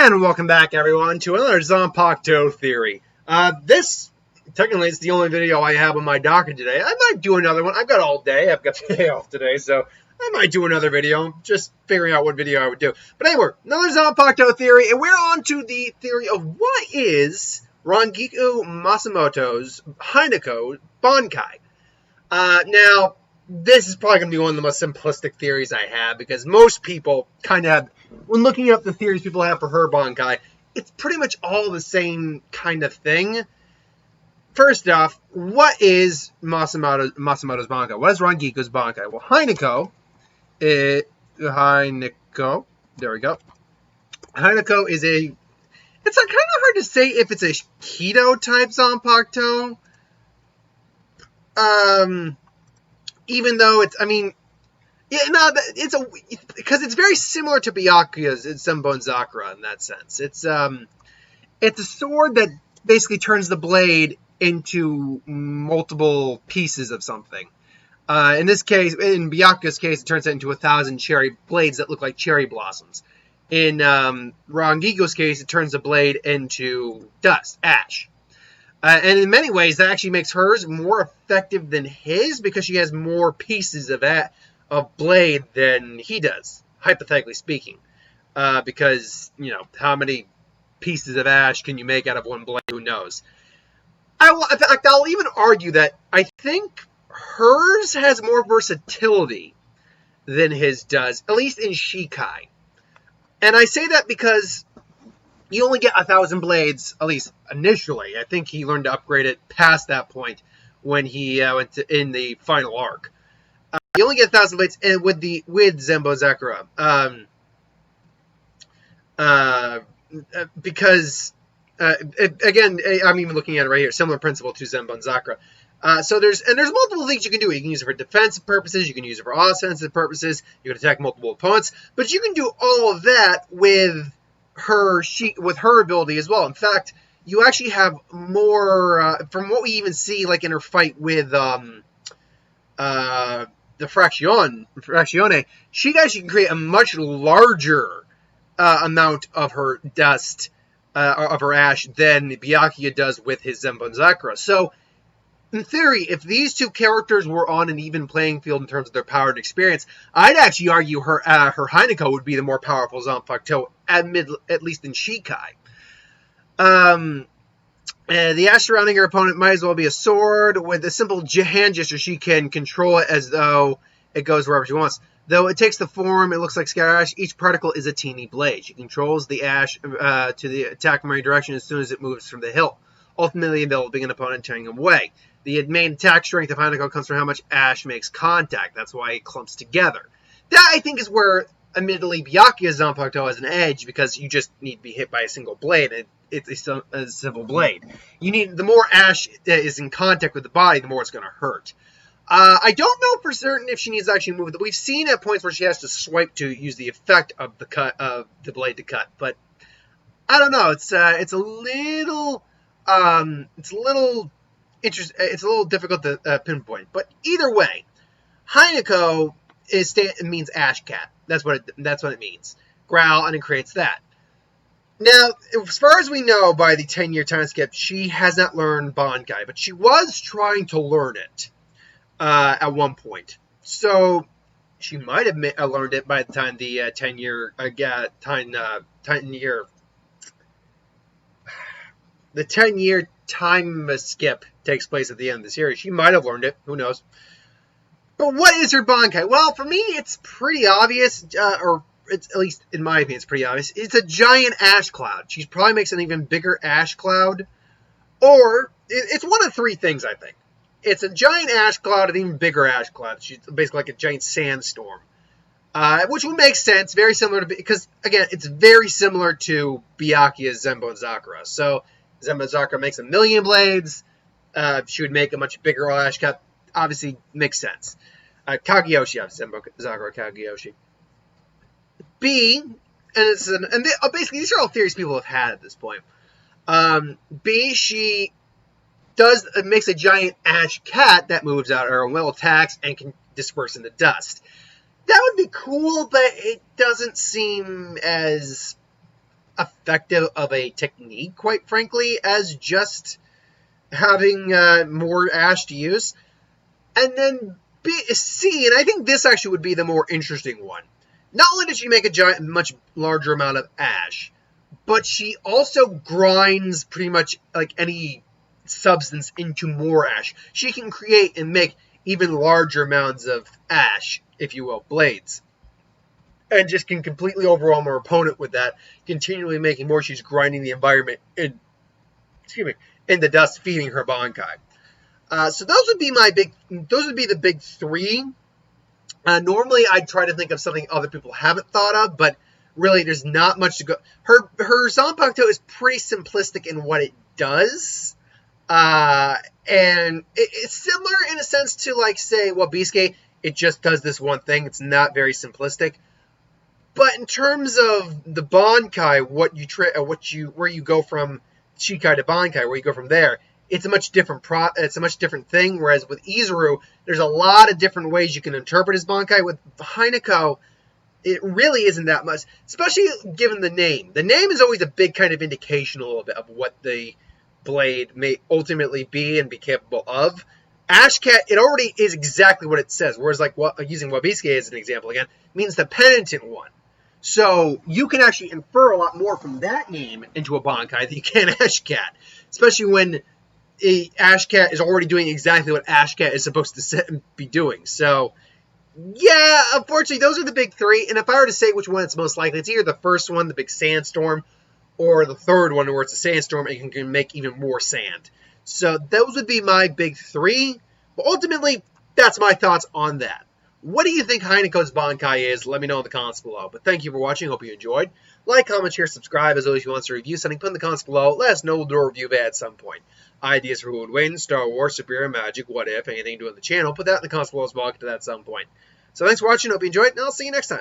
And welcome back, everyone, to another Zanpakuto theory. This, technically, is the only video I have on my docket today. I might do another one. I've got all day. I've got the day off today, so I might do another video. Just figuring out what video I would do. But anyway, another Zanpakuto theory, and we're on to the theory of what is Rangiku Matsumoto's Haineko Bankai. Now, this is probably going to be one of the most simplistic theories I have, because most people kind of have, when looking up the theories people have for her Bankai, it's pretty much all the same kind of thing. First off, what is Matsumoto's Bankai? What is Rangiku's Bankai? Well, Haineko, there we go. Haineko is it's kind of hard to say if it's a keto type Zanpakuto. Even though it's, because it's very similar to Byakuya's Zenbon-Zakura in that sense. It's a sword that basically turns the blade into multiple pieces of something. In this case, in Byakuya's case, it turns it into 1,000 cherry blades that look like cherry blossoms. In Rangiku's case, it turns the blade into dust, ash. And in many ways, that actually makes hers more effective than his, because she has more pieces of blade than he does, hypothetically speaking. Because, how many pieces of ash can you make out of one blade? Who knows? In fact, I'll even argue that I think hers has more versatility than his does, at least in Shikai. And I say that because you only get 1,000 blades, at least initially. I think he learned to upgrade it past that point when he went in the final arc. You only get 1,000 blades, and with Zenbon-Zakura, because again, I'm even looking at it right here. Similar principle to Zenbon-Zakura. So there's multiple things you can do. You can use it for defensive purposes. You can use it for offensive purposes. You can attack multiple opponents, but you can do all of that with her ability as well. In fact, you actually have more from what we even see, like in her fight with the Frazione. She actually can create a much larger amount of her dust, of her ash, than Byakuya does with his Zenbon-Zakura. So, in theory, if these two characters were on an even playing field in terms of their power and experience, I'd actually argue her Haineko would be the more powerful Zanpakuto, at least in Shikai. The ash surrounding her opponent might as well be a sword. With a simple hand gesture, she can control it as though it goes wherever she wants. Though it takes the form, it looks like scatter ash, each particle is a teeny blade. She controls the ash to the attack from any direction as soon as it moves from the hill, ultimately enveloping an opponent, tearing him away. The main attack strength of Haineko comes from how much ash makes contact. That's why it clumps together. That, I think, is where, admittedly, Byakuya's Zanpakuto has an edge, because you just need to be hit by a single blade, and it's a simple blade. The more ash is in contact with the body, the more it's going to hurt. I don't know for certain if she needs to actually move. We've seen at points where she has to swipe to use the effect of the blade to cut, but I don't know. It's a little difficult to pinpoint, but either way, Haineko means ash cat. That's what it means. GROWL, and it creates that. Now, as far as we know, by the 10-year time skip, she has not learned Bankai, but she was trying to learn it at one point. So she might have learned it by the time the 10-year the 10-year time skip takes place at the end of the series. She might have learned it. Who knows? But what is her Bankai? Well, for me, it's pretty obvious, or it's, at least in my opinion, it's pretty obvious. It's a giant ash cloud. She probably makes an even bigger ash cloud. Or, it's one of three things, I think. It's a giant ash cloud, an even bigger ash cloud. She's basically like a giant sandstorm. Which would make sense, very similar to, because, again, it's very similar to Byakuya's Zenbon-Zakura. So, Zenbon-Zakura makes 1,000,000 blades. She would make a much bigger ash cut. Obviously, makes sense. Kageyoshi, Zenbon-Zakura Kageyoshi. Basically, these are all theories people have had at this point. B, she makes a giant ash cat that moves out her own will, attacks, and can disperse into dust. That would be cool, but it doesn't seem as effective of a technique, quite frankly, as just having more ash to use. And then C, and I think this actually would be the more interesting one. Not only does she make a much larger amount of ash, but she also grinds pretty much like any substance into more ash. She can create and make even larger amounts of ash, if you will, blades. And just can completely overwhelm her opponent with that, continually making more. She's grinding the environment in the dust, feeding her Bankai. So those would be the big three. Normally, I'd try to think of something other people haven't thought of, but really, there's not much to go. Her Zanpakuto is pretty simplistic in what it does, and it's similar in a sense to, like, say, Wabisuke. It just does this one thing. It's not very simplistic. But in terms of the Bankai, where you go from Shikai to Bankai, where you go from there, it's a much different thing. Whereas with Izuru, there's a lot of different ways you can interpret his Bankai. With Haineko, it really isn't that much, especially given the name. The name is always a big kind of indication a little bit of what the blade may ultimately be and be capable of. Ashcat, it already is exactly what it says. Whereas, like, using Wabisuke as an example again, means the penitent one. So you can actually infer a lot more from that name into a Bankai than you can Ashcat, especially when Ashcat is already doing exactly what Ashcat is supposed to be doing. So, yeah, unfortunately, those are the big three. And if I were to say which one it's most likely, it's either the first one, the big sandstorm, or the third one, where it's a sandstorm and you can make even more sand. So those would be my big three. But ultimately, that's my thoughts on that. What do you think Haineko's Bankai is? Let me know in the comments below. But thank you for watching. Hope you enjoyed. Like, comment, share, subscribe. As always, if you want to review something, put in the comments below. Let us know. We'll do a review of it at some point. Ideas for who would win, Star Wars, Superior Magic, what if, anything to do on the channel. Put that in the comments below as well. I'll get to that at some point. So thanks for watching. Hope you enjoyed, and I'll see you next time.